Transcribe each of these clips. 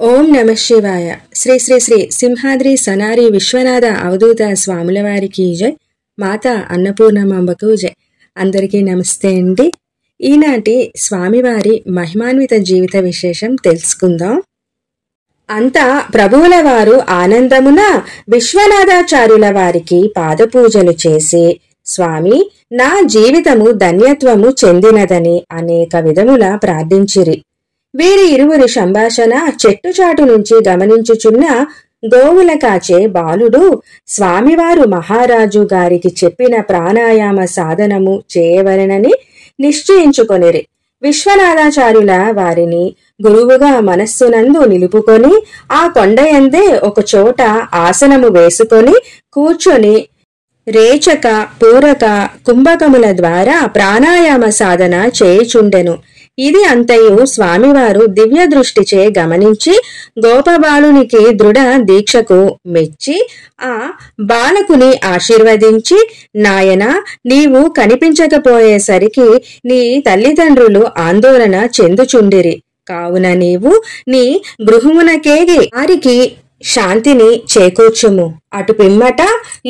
ఓం నమ శివాయ. శ్రీ శ్రీ శ్రీ సింహాద్రి సనారి విశ్వనాథ అవధూత స్వాముల వారికి జై. మాతా అన్నపూర్ణమాంబకు జై. అందరికీ నమస్తే అండి. ఈనాటి స్వామివారి మహిమాన్విత జీవిత విశేషం తెలుసుకుందాం. అంతా ప్రభువుల వారు ఆనందమున విశ్వనాథాచార్యుల వారికి పాదపూజలు చేసి, స్వామి, నా జీవితము ధన్యత్వము చెందినదని అనేక విధముల ప్రార్థించిరి. వీరి ఇరువురి సంభాషణ చెట్టుచాటు నుంచి గమనించుచున్న గోవుల కాచే బాలుడు స్వామివారు మహారాజు గారికి చెప్పిన ప్రాణాయామ సాధనము చేయవలెనని నిశ్చయించుకొనిరి. విశ్వనాథాచార్యుల వారిని గురువుగా మనస్సునందు నిలుపుకొని ఆ కొండయందే ఒక చోట ఆసనము వేసుకొని కూర్చొని రేచక, పూరక, కుంభకముల ద్వారా ప్రాణాయామ సాధన చేయుచుండెను. ఇది అంతయు స్వామివారు దివ్య దృష్టిచే గమనించి గోపబాలునికి దృఢ దీక్షకు మెచ్చి ఆ బాలకుని ఆశీర్వదించి, నాయనా, నీవు కనిపించకపోయేసరికి నీ తల్లిదండ్రులు ఆందోళన చెందుచుండిరి. కావున నీవు నీ గృహమునకేగి వారికి శాంతిని చేకూర్చుము. అటు పిమ్మట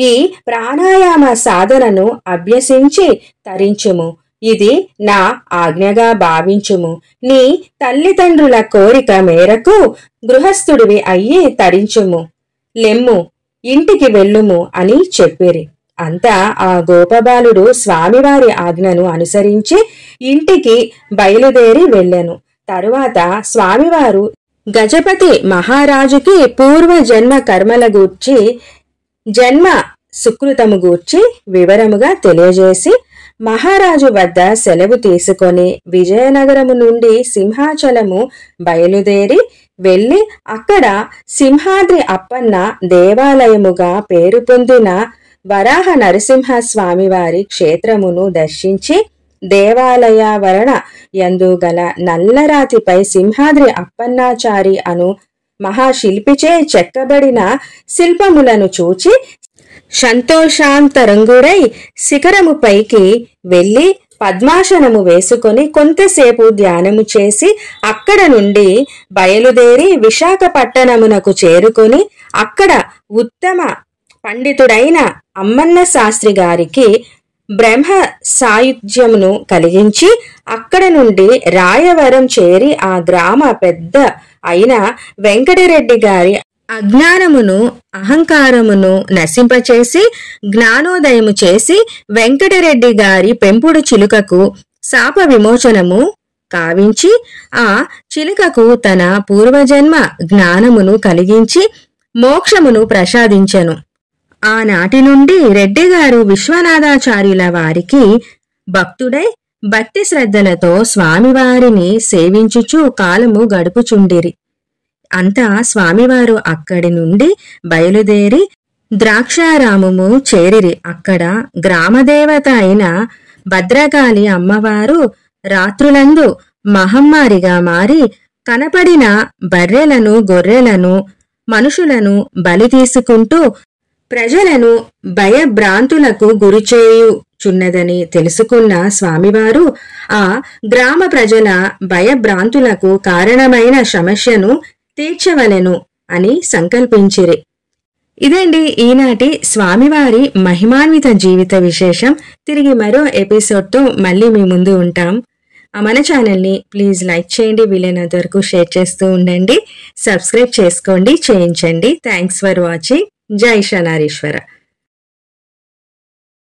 ఈ ప్రాణాయామ సాధనను అభ్యసించి తరించుము. ఇది నా ఆజ్ఞగా భావించుము. నీ తల్లిదండ్రుల కోరిక మేరకు గృహస్థుడివి అయ్యి తరించుము. లెమ్ము, ఇంటికి వెళ్ళుము అని చెప్పిరి. అంతా ఆ గోపబాలుడు స్వామివారి ఆజ్ఞను అనుసరించి ఇంటికి బయలుదేరి వెళ్ళెను. తరువాత స్వామివారు గజపతి మహారాజుకి పూర్వ జన్మ కర్మల గూర్చి, జన్మ సుకృతము గూర్చి వివరముగా తెలియజేసి మహారాజు వద్ద సెలవు తీసుకొని విజయనగరము నుండి సింహాచలము బయలుదేరి వెళ్లి అక్కడ సింహాద్రి అప్పన్న దేవాలయముగా పేరు పొందిన వరాహ నరసింహ స్వామివారి క్షేత్రమును దర్శించి దేవాలయావరణ యందు గల నల్లరాతిపై సింహాద్రి అప్పన్నాచారి అను మహాశిల్పిచే చెక్కబడిన శిల్పములను చూచి సంతోషాంతరంగుడై శిఖరముపైకి వెళ్లి పద్మాసనము వేసుకొని కొంతసేపు ధ్యానము చేసి అక్కడ నుండి బయలుదేరి విశాఖపట్టణమునకు చేరుకొని అక్కడ ఉత్తమ పండితుడైన అమ్మన్న శాస్త్రి గారికి బ్రహ్మ సాయుధ్యమును కలిగించి అక్కడ నుండి రాయవరం చేరి ఆ గ్రామ పెద్ద అయిన వెంకటరెడ్డి గారి అజ్ఞానమును అహంకారమును నశింపచేసి జ్ఞానోదయము చేసి వెంకటరెడ్డి గారి పెంపుడు చిలుకకు శాప విమోచనము కావించి ఆ చిలుకకు తన పూర్వజన్మ జ్ఞానమును కలిగించి మోక్షమును ప్రసాదించెను. ఆనాటి నుండి రెడ్డిగారు విశ్వనాథాచార్యుల వారికి భక్తుడై భక్తి శ్రద్ధలతో స్వామివారిని సేవించుచు కాలము గడుపుచుండిరి. అంతా స్వామివారు అక్కడి నుండి బయలుదేరి ద్రాక్షారామము చేరిరి. అక్కడ గ్రామదేవత అయిన భద్రకాళి అమ్మవారు రాత్రులందు మహమ్మారిగా మారి కనపడిన బర్రెలను, గొర్రెలను, మనుషులను బలి తీసుకుంటూ ప్రజలను భయభ్రాంతులకు గురిచేయుచున్నదని తెలుసుకున్న స్వామివారు ఆ గ్రామ ప్రజల భయభ్రాంతులకు కారణమైన సమస్యను తీర్చవలెను అని సంకల్పించిరి. ఇదండి ఈనాటి స్వామివారి మహిమాన్విత జీవిత విశేషం. తిరిగి మరో ఎపిసోడ్తో మళ్ళీ మీ ముందు ఉంటాం. మన ఛానల్ని ప్లీజ్ లైక్ చేయండి, వీలైనంత వరకు షేర్ చేస్తూ ఉండండి, సబ్స్క్రైబ్ చేసుకోండి, చేయించండి. Thanks for watching. జై శనారీశ్వర.